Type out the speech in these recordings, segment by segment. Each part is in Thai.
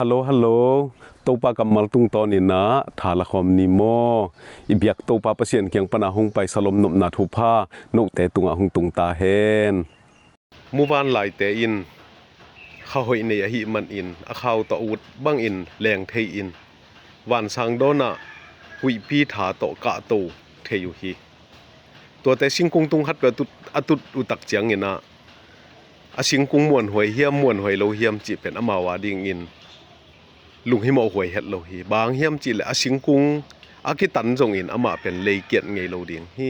ฮัลโหลตปากำมัลตุงตอนนี้นะทาละคอมนิโมอิเบียกตปาประเสียนเกียงปนาหงไปสลมนบนาทุพานุแต่ตุงหงตุงตาเฮนมู่บ้านหลายแต่อินเข้าหอยในหิมันอินอาเข้าตะอุดบังอินแรงเทอินวันสังโดนะหุยพีถาโตกะโตเทอยู่ฮีตัวแต่สิงกุงตุงฮัดกะตุอตุอุตักเจียงนี่นะอาสิงกุงม่วนหวยเฮียมม่วนหวยโลเฮียมจิเป็นอมาวาดิงอินลุงหิมอหวยเฮ็ดโลฮีบางเฮียมจิและอาสิงกุงอากิตันจงอินอมาเป็นเลเกียนไงโลดิงฮี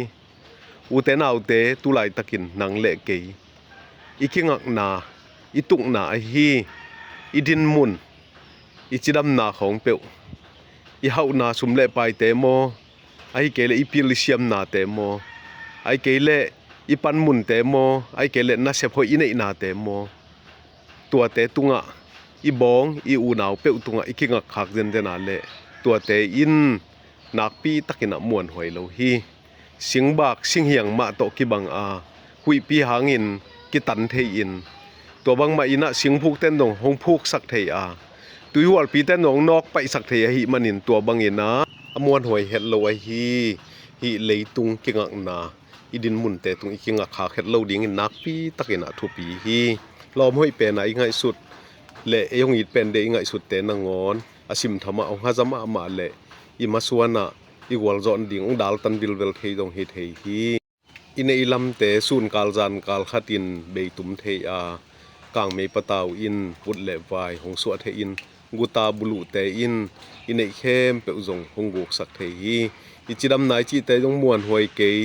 อุเตนเอาเตตุไลตะกินนังเลเกยอีกิงักนาอีตุกนาฮีอีดินมุนอีจิดำนาของเปียวอีเฮานาสุมเลไปเตโมไอเกเลอีปิลิเซียมนาเตโมไอเกเลอีปันมุนเตโมไอเกเลนาเซพอยอีเนนาเตโมตัวเตตุงะอีบองอีอูนาวเปียวตุงะอีกิงักคักเดนเดนาเลตัวเตอินนักปีตักินะม่วนหวยโลฮีสิงบักสิงเหียงมาโตกิบังอาหุยปีหางินกิตันเทอินตัวบางมาอินะสิงพูกเต้นดงหงพูกสักเทอาตุยวัลปีเต้นดงนอกไปสักเทหิมันินตัวบางอินะอมวนหวยเฮ็ดโลฮีเลยตุงกิงักนาอีดินมุนเตตุงอีกิงักขาเฮ็ดโลดิงนักปีตักินะทุปีฮีลอมห้อยเป็นอีง่ายสุดและยงอีเป็นเดอีง่ายสุดเตนงอนอาซิมธรรมะองฮะซะมะมาเลอีมาสวนะอีวอลจอนดิงองดาลตันบิลเวลเทดงเฮเทฮีอินเอลัมเตซูนกาลจานกาลขัดินเบตุมเทอากางเมปตาวอินปุดเลวายหงสวเทอินกุตาบุลุเตอินอินเอเข้มเปอุจงหงกุกสักเทฮีอิจิดำนายจีเตจงมวนหวยเกย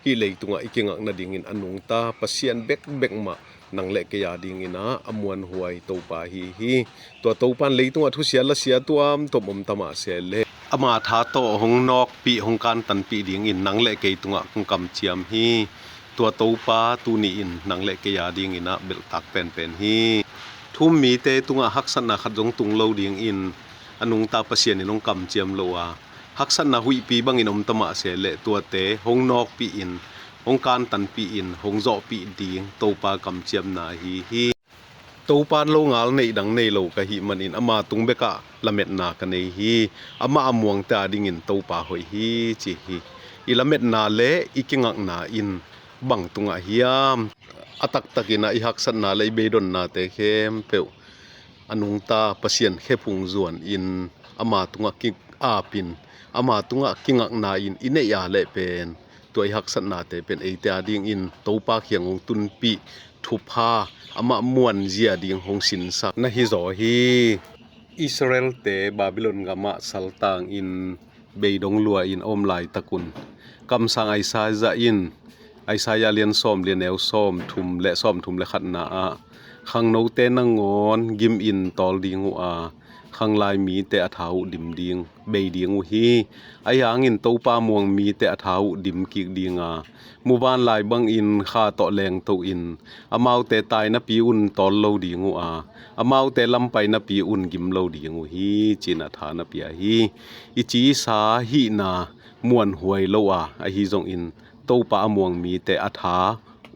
ฮีเลยตุงะอิกิงักนาดิงินอนุงตาปะเซียนเบกมานังเลกยาดิงินะอมวนหวยโตปาฮีตัวโตปันเลยตุงะทุเสียละเสียตัวตมตมะเสเลอามาทาโตหงนอกปีหงการตันปีดิงอินนังเลเกยตุงะคงกำเจียมฮีตัวโตปาตูนีอินนังเลกยาดิงอินะเบลตักเป็นฮีทุ่มมีเตตุงะฮักษณะขัดจงตุงโลดิงอินอนุงตาปะเสียนนงกำเจียมโลอาฮักษณะหุยปีบังอินอมตมะเสเลตัวเตหงนอกปีอินหงการตันปีอินหงโจปีดิงโตปากำเจียมนาฮีโตปานโลงาลในดังในโลกะหิมันอินอามาตุงเบกะละเม็ดนากันในฮีอามาอมวงตาดิงินโตปาหอยฮีจิฮีอีละเม็ดนาเลอีกิงักนาอินบังตุงะฮิยามอตักตะกินะอีฮักษณะเลยเบดอนนาเตเข้มเปวอนุงตาปะเสียนแค่พุงจวนอินอามาตุงะกิอาปินอามาตุงะกิงักนาอินอิเนยาเลเป็นตัวอีฮักษณะเตเป็นเอเตาดิงอินโตปาเขียงองตุนปีทุพาอามาม่วนเจียดิงหงสินสักนะฮิโซฮีอิสราเอลเตบาบิโลนกามะสัลตางอินเบยดงลัวอินอมลายตะกุนกำสังไอซาจะอินไอซายาเลียนซ้อมเลียนแนวซ้อมทุมและซ้อมทุมและขัดนาขังโนเตนังงอนกิมอินตอลดิงหัวขังลายมีเตอทาวดิมดิงเบยดิงหูฮีไอหางอินโตปามวงมีเตอทาวดิมกิกดิงหมู่บ้านลายบังอินข้าต่อแรงโตอินอามาวเตตายนะปีอุ่นตอลโลดิงหัวอามาวเตลำไปนะปีอุ่นกิมโลดิงหูฮีจินาทานะปีฮีอิจีสาฮีนามวนหวยโลไอฮีจงอินโตปามวงมีเตอทา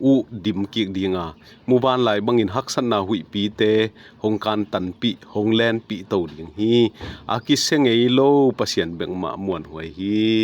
อุดิมกิกดิงหมู่บ้านหลายบังอินฮักษณะหุยปีเตหงการตันปีหงแลนปีโตดิงฮีอากิเซงเอโลปะเสียนเบงมะม่วนหวยฮี